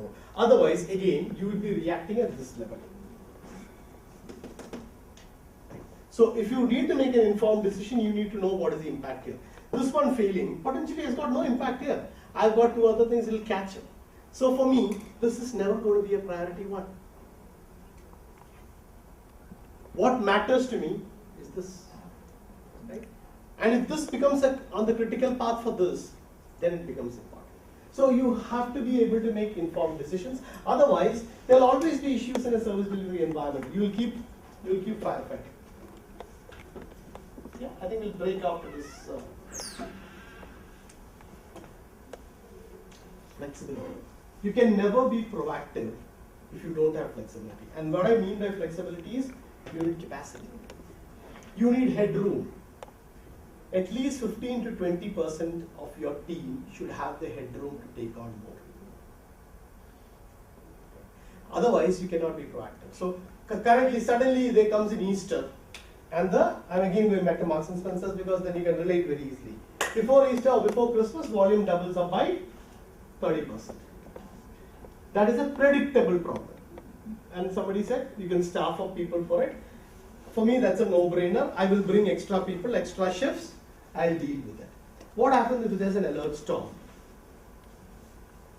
go. Otherwise, again, you will be reacting at this level. So if you need to make an informed decision, you need to know what is the impact here. This one failing potentially has got no impact here. I've got two other things that will catch up. So for me, this is never going to be a priority one. What matters to me is this, right? And if this becomes on the critical path for this, then it becomes important. So you have to be able to make informed decisions. Otherwise, there will always be issues in a service delivery environment. You will keep firefighting. Yeah, I think we'll break after this. Flexibility. You can never be proactive if you don't have flexibility. And what I mean by flexibility is you need capacity. You need headroom. At least 15 to 20% of your team should have the headroom to take on more. Otherwise, you cannot be proactive. So currently, suddenly there comes in Easter, and I'm again going back to Marks and Spencer's because then you can relate very easily. Before Easter or before Christmas, volume doubles up by 30%. That is a predictable problem. And somebody said you can staff up people for it. For me, that's a no-brainer. I will bring extra people, extra shifts. I'll deal with it. What happens if there's an alert storm?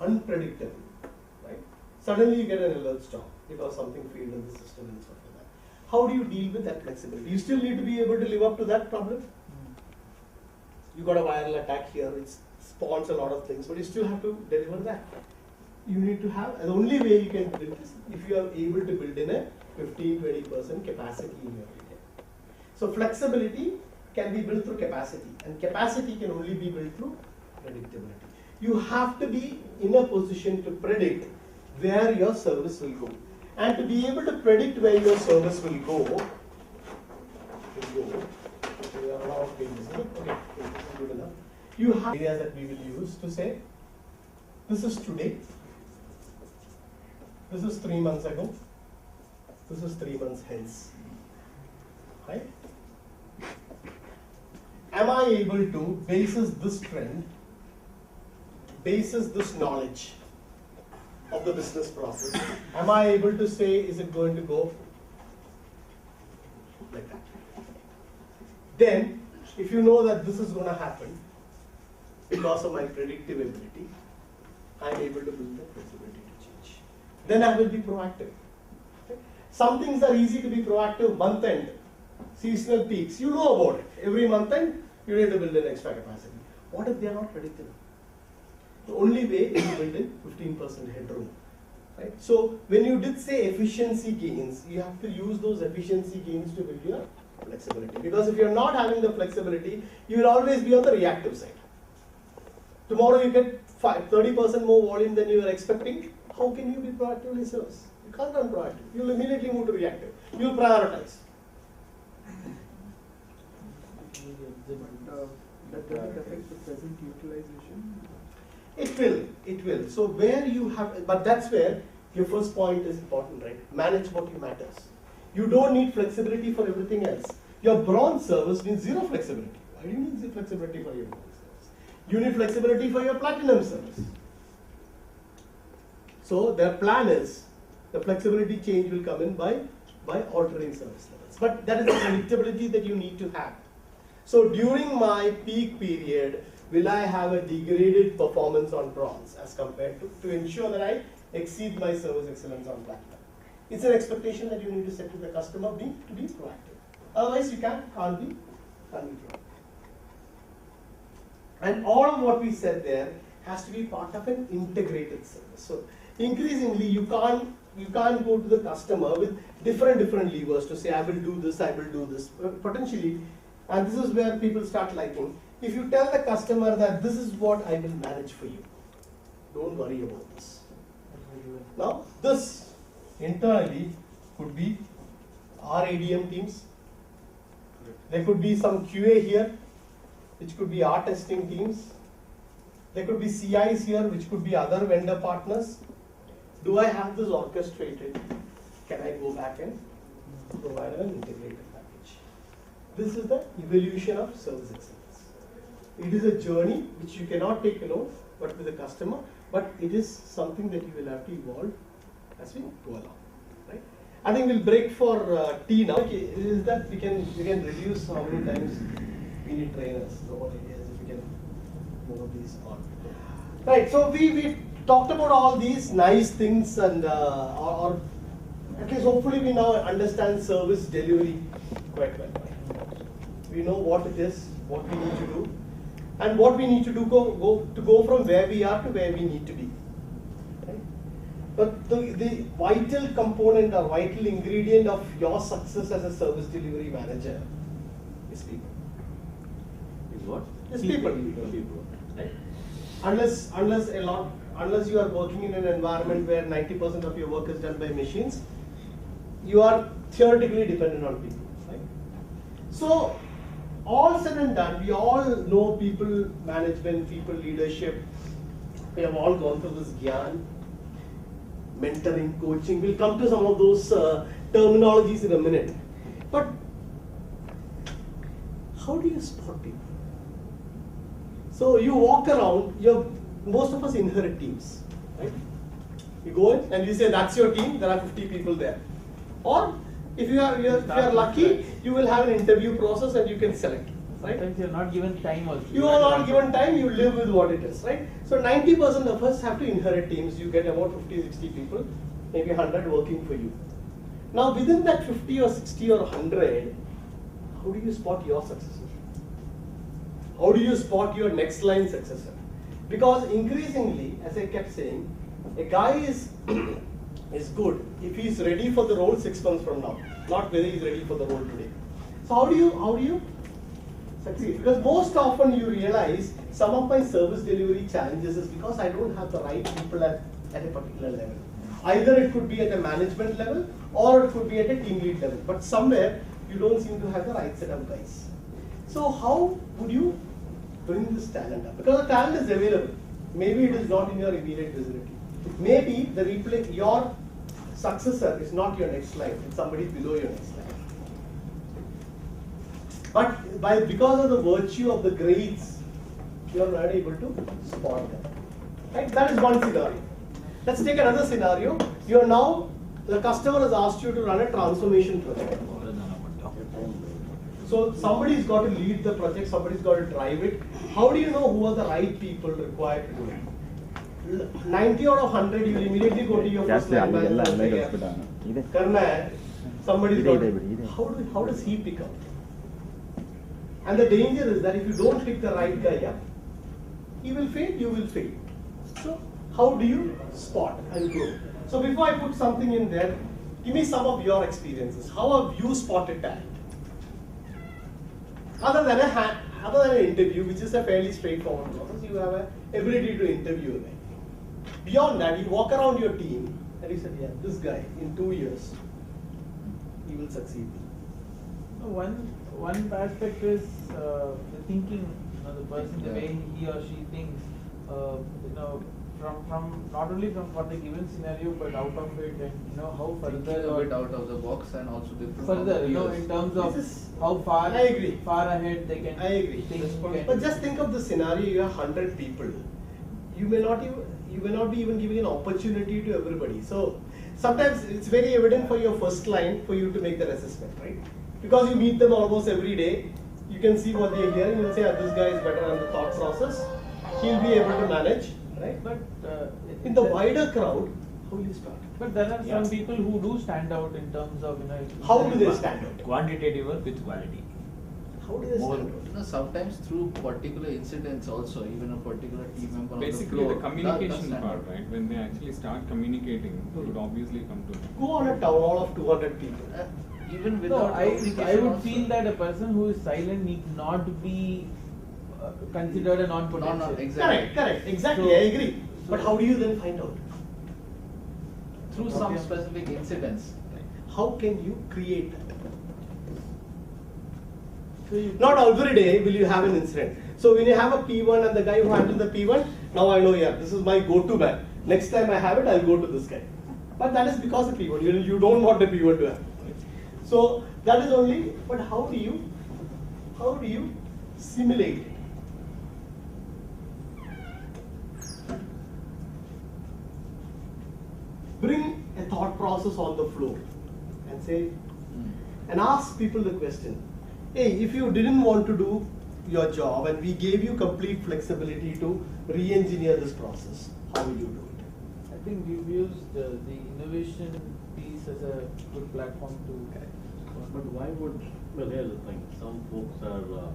Unpredictable, right? Suddenly you get an alert storm because something failed in the system and stuff like that. How do you deal with that flexibility? You still need to be able to live up to that problem. You got a viral attack here, it spawns a lot of things, but you still have to deliver that. You need to have, the only way you can build this if you are able to build in a 15-20% capacity in your area. So flexibility can be built through capacity, and capacity can only be built through predictability. You have to be in a position to predict where your service will go. And to be able to predict where your service will go, there are a lot of pages, isn't it? Okay, good enough. You have areas that we will use to say, this is today, this is 3 months ago, this is 3 months hence, right? Am I able to, basis this trend, basis this knowledge of the business process, am I able to say, is it going to go like that? Then, if you know that this is going to happen because of my predictive ability, I am able to build the flexibility to change. Then I will be proactive. Okay? Some things are easy to be proactive, month end, seasonal peaks, you know about it. Every month end, you need to build an extra capacity. What if they are not predictable? The only way is to build in 15% headroom. Right? So when you did say efficiency gains, you have to use those efficiency gains to build your flexibility. Because if you're not having the flexibility, you will always be on the reactive side. Tomorrow you get 30% more volume than you were expecting. How can you be proactively service? You can't run proactive. You'll immediately move to reactive. You'll prioritize. That doesn't affect the present utilization? It will. So where you have, but that's where your first point is important, right? Manage what you matters. You don't need flexibility for everything else. Your bronze service means zero flexibility. Why do you need flexibility for your bronze service? You need flexibility for your platinum service. So their plan is the flexibility change will come in by altering service levels. But that is the predictability that you need to have. So during my peak period, will I have a degraded performance on bronze as compared to ensure that I exceed my service excellence on platinum? It's an expectation that you need to set to the customer to be proactive. Otherwise, you can't be proactive. And all of what we said there has to be part of an integrated service. So increasingly, you can't go to the customer with different levers to say, I will do this, I will do this. Potentially, and this is where people start liking. If you tell the customer that this is what I will manage for you, don't worry about this. Now, this internally could be our ADM teams. There could be some QA here, which could be our testing teams. There could be CIs here, which could be other vendor partners. Do I have this orchestrated? Can I go back and provide an integrated package? This is the evolution of service excellence. It is a journey which you cannot take alone, but with the customer. but it is something that you will have to evolve as we go along, right? I think we'll break for tea now. Okay, is that we can reduce how many times we need trainers. So what it is, if we can move these on. Right. So we talked about all these nice things, and or at least hopefully we now understand service delivery quite well. We know what it is, what we need to do, and what we need to do to go from where we are to where we need to be. Right? But the vital component or vital ingredient of your success as a service delivery manager is people. Is what? Is people. Right? Unless you are working in an environment where 90% of your work is done by machines, you are theoretically dependent on people. Right? So, all said and done, we all know people management, people leadership. We have all gone through this Gyan, mentoring, coaching. We'll come to some of those terminologies in a minute. But how do you spot people? So you walk around, most of us inherit teams, right? You go in and you say that's your team, there are 50 people there. Or if you are lucky, you will have an interview process and you can select, right? Sometimes you're not given time also. You are not given time, you live with what it is, right? So 90% of us have to inherit teams. You get about 50, 60 people, maybe 100 working for you. Now within that 50 or 60 or 100, how do you spot your successor? How do you spot your next line successor? Because increasingly, as I kept saying, a guy is good if he's ready for the role 6 months from now, not whether he's ready for the role today. So how do you succeed? Because most often you realize some of my service delivery challenges is because I don't have the right people at a particular level. Either it could be at a management level or it could be at a team lead level. But somewhere you don't seem to have the right set of guys. So how would you bring this talent up? Because the talent is available. Maybe it is not in your immediate vicinity. Maybe your successor is not your next line, it's somebody below your next line. But because of the virtue of the grades, you are not able to spot them. Right? That is one scenario. Let's take another scenario. The customer has asked you to run a transformation project. So somebody's got to lead the project, somebody's got to drive it. How do you know who are the right people required to do it? 90 out of 100, you will immediately go to your first line manager and say, Karna hai, somebody's got to, how does he pick up? And the danger is that if you don't pick the right guy up, he will fail, you will fail. So how do you spot and grow? So before I put something in there, give me some of your experiences. How have you spotted talent? Other than an interview, which is a fairly straightforward process, you have an ability to interview them. Beyond that, you walk around your team and you say, yeah, this guy in 2 years, he will succeed. One aspect is the thinking, the person, the way he or she thinks, from not only from for the given scenario, but out of it, and how further a bit out of the box and also different. Further, in terms of how far ahead they can. I agree. But just think of the scenario: you have 100 people. You may not be even giving an opportunity to everybody. So sometimes it's very evident for your first line for you to make that assessment, right? Because you meet them almost every day, you can see what they are hearing. You'll say, this guy is better on the thought process. He'll be able to manage. Right? But in the wider crowd, how will you start? But there are some people who do stand out in terms of how do they stand out? Quantitative work with quality. How do they stand out? Sometimes through particular incidents also, even a particular team member. Basically, the communication part, right? When they actually start communicating, it would obviously come to them. Go on a town hall of 200 people. Even without I would feel that a person who is silent need not be considered a non-potential. No, exactly. Correct. Exactly, I agree. But how do you then find out? Through some specific incidents. How can you create that? Not every day will you have an incident. So when you have a P1 and the guy who handles the P1, now I know, this is my go-to man. Next time I have it, I'll go to this guy. But that is because of P1. You don't want the P1 to happen. So that is only. But how do you simulate it? bring a thought process on the floor and say, and ask people the question, hey, if you didn't want to do your job and we gave you complete flexibility to re-engineer this process, how will you do it? I think we've used the innovation piece as a good platform to. But why would, well, here's the thing, some folks are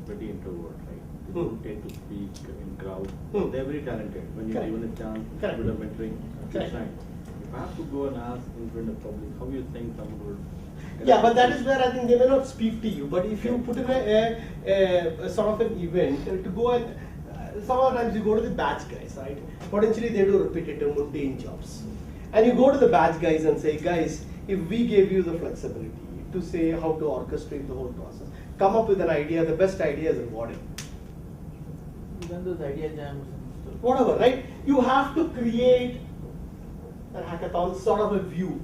pretty introvert, right? They don't tend to speak in crowd. They're very talented. When you're Correct. given a chance, a Correct. bit of mentoring, they Correct. shine. If I have to go and ask in front of public, how you think someone would? Yeah, but that is where I think they may not speak to you. But if you put in a sort of an event to go and sometimes you go to the batch guys, right? Potentially they do repetitive, mundane jobs, and you go to the batch guys and say, guys, if we gave you the flexibility to say how to orchestrate the whole process, come up with an idea. The best idea is rewarded. We've done those idea jams and stuff. Whatever, right? You have to create a hackathon sort of a view,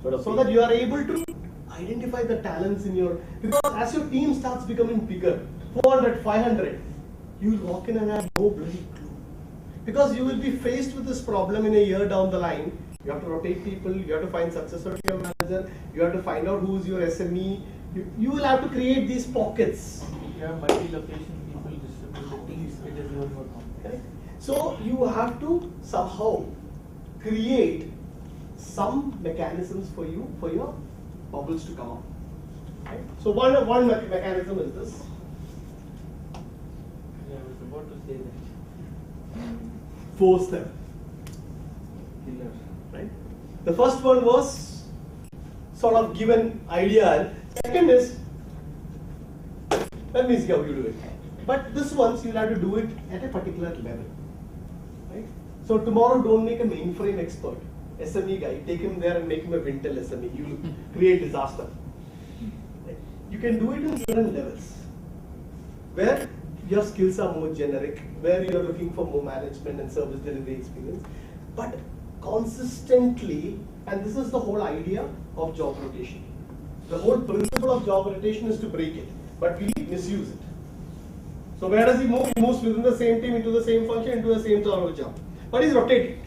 so that you are able to identify the talents in your, because as your team starts becoming bigger, 400, 500, you will walk in and have no bloody clue. Because you will be faced with this problem in a year down the line. You have to rotate people, you have to find successor to your manager, you have to find out who is your SME. You will have to create these pockets. You have multi-location people distributed teams, it is even more complex. Okay? So you have to somehow create some mechanisms for you, for your bubbles to come up. Right? So one mechanism is this. Yeah, I was about to say that. Force them. Killer. Right? The first one was sort of give an idea. Second is, let me see how you do it. But this once you'll have to do it at a particular level. Right? So tomorrow don't make a mainframe expert, SME guy, take him there and make him a Wintel SME. You will create disaster. Right? You can do it in different levels, where your skills are more generic, where you are looking for more management and service delivery experience, but consistently, and this is the whole idea of job rotation. The whole principle of job rotation is to break it, but we misuse it. So where does he move? He moves within the same team, into the same function, into the same sort of job. But he's rotated.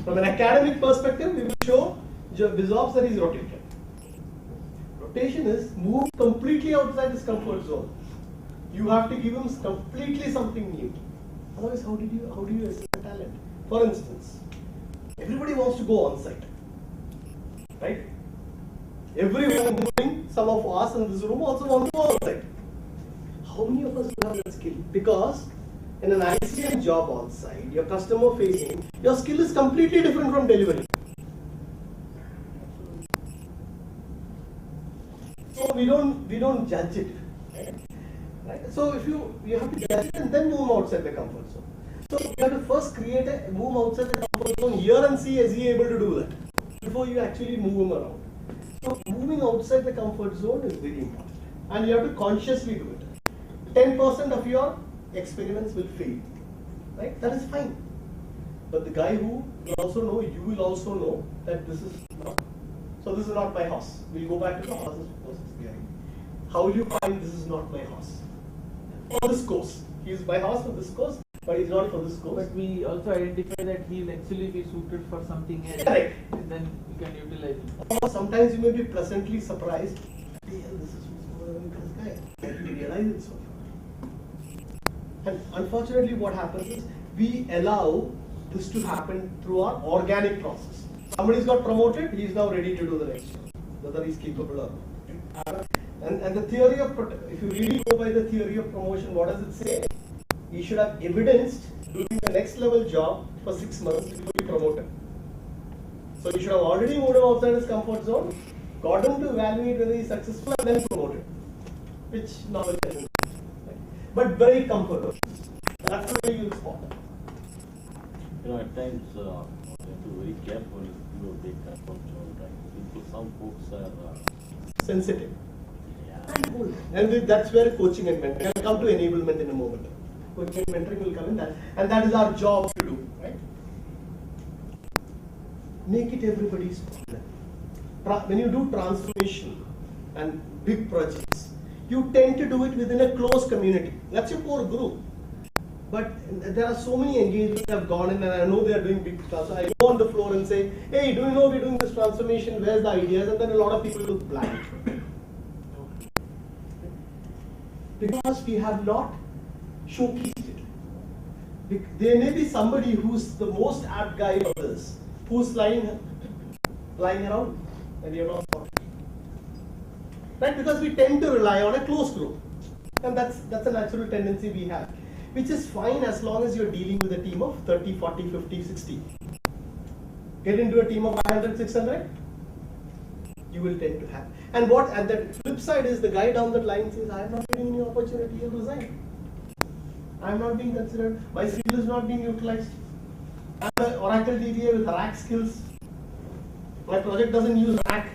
From an academic perspective, we will show BizOps that he's rotated. Rotation is move completely outside his comfort zone. You have to give him completely something new. Otherwise, how do you assess the talent? For instance, everybody wants to go on site, right? Everyone, including some of us in this room, also want to go on site. How many of us have that skill? Because in an ICM job on site, your customer facing, your skill is completely different from delivery. So we don't judge it. Right? So if you have to judge it and then move outside the comfort zone. So you have to first create a move outside the comfort zone here and see is he able to do that before you actually move him around. So moving outside the comfort zone is very important, and you have to consciously do it. 10% of your experiments will fail, right? That is fine. But the guy who will also know, you will also know that this is not. So this is not my horse. We'll go back to the horses theory. How will you find this is not my horse? For this course. He is my horse for this course, but he's not for this course. But we also identify that he'll actually be suited for something else. Correct. And then you can utilize him. Or sometimes you may be pleasantly surprised. Hey, this is this guy. I didn't realize it so far. And unfortunately, what happens is we allow this to happen through our organic process. Somebody's got promoted, he is now ready to do the next job, whether he's capable or not. And the theory of, if you really go by the theory of promotion, what does it say? He should have evidenced doing the next level job for 6 months before he promoted. So you should have already moved him outside his comfort zone, got him to evaluate whether he's successful, and then promoted, which normally doesn't. But very comfortable. That's the way you spot. At times, you have to be very careful if you take that zone, right? Because some folks are Sensitive. yeah. And that's where coaching and mentoring. I'll come to enablement in a moment. Coaching and mentoring will come in that. And that is our job to do, right? Make it everybody's problem. When you do transformation and big projects, you tend to do it within a close community. That's your core group. But there are so many engagements that have gone in, and I know they are doing big stuff. So I go on the floor and say, hey, do you know we're doing this transformation? Where's the ideas? And then a lot of people look blank. Because we have not showcased it. There may be somebody who's the most apt guy for this, who's lying around, and you're not spotted. Right? Because we tend to rely on a closed group. And that's a natural tendency we have, which is fine as long as you're dealing with a team of 30, 40, 50, 60. Get into a team of 500, 600, you will tend to have. And the flip side is the guy down that line says, I am not getting any opportunity, he'll resign. I am not being considered, my skill is not being utilized. I am an Oracle DBA with rack skills. My project doesn't use rack.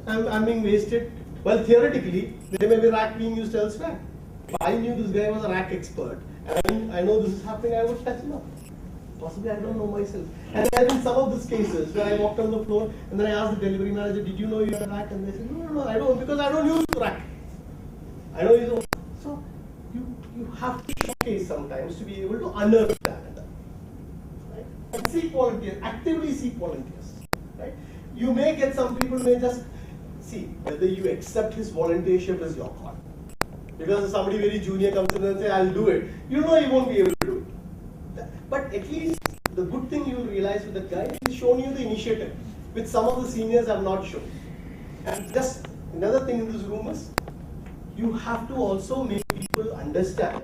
I'm being wasted. Well, theoretically, there may be rack being used elsewhere. If I knew this guy was a rack expert, and I know this is happening, I would touch him up. Possibly I don't know myself. And there have been some of these cases where I walked on the floor and then I asked the delivery manager, did you know you had a rack? And they said, no, I don't, because I don't use rack. I don't use. So you have to showcase sometimes to be able to unearth that. Right? And seek volunteers, actively seek volunteers. Right? You may get some people may just see whether you accept his volunteership is your call. Because if somebody very junior comes in and say, I'll do it, you know he won't be able to do it. But at least the good thing you will realize with that guy, he's shown you the initiative, which some of the seniors have not shown. And just another thing in this room is, you have to also make people understand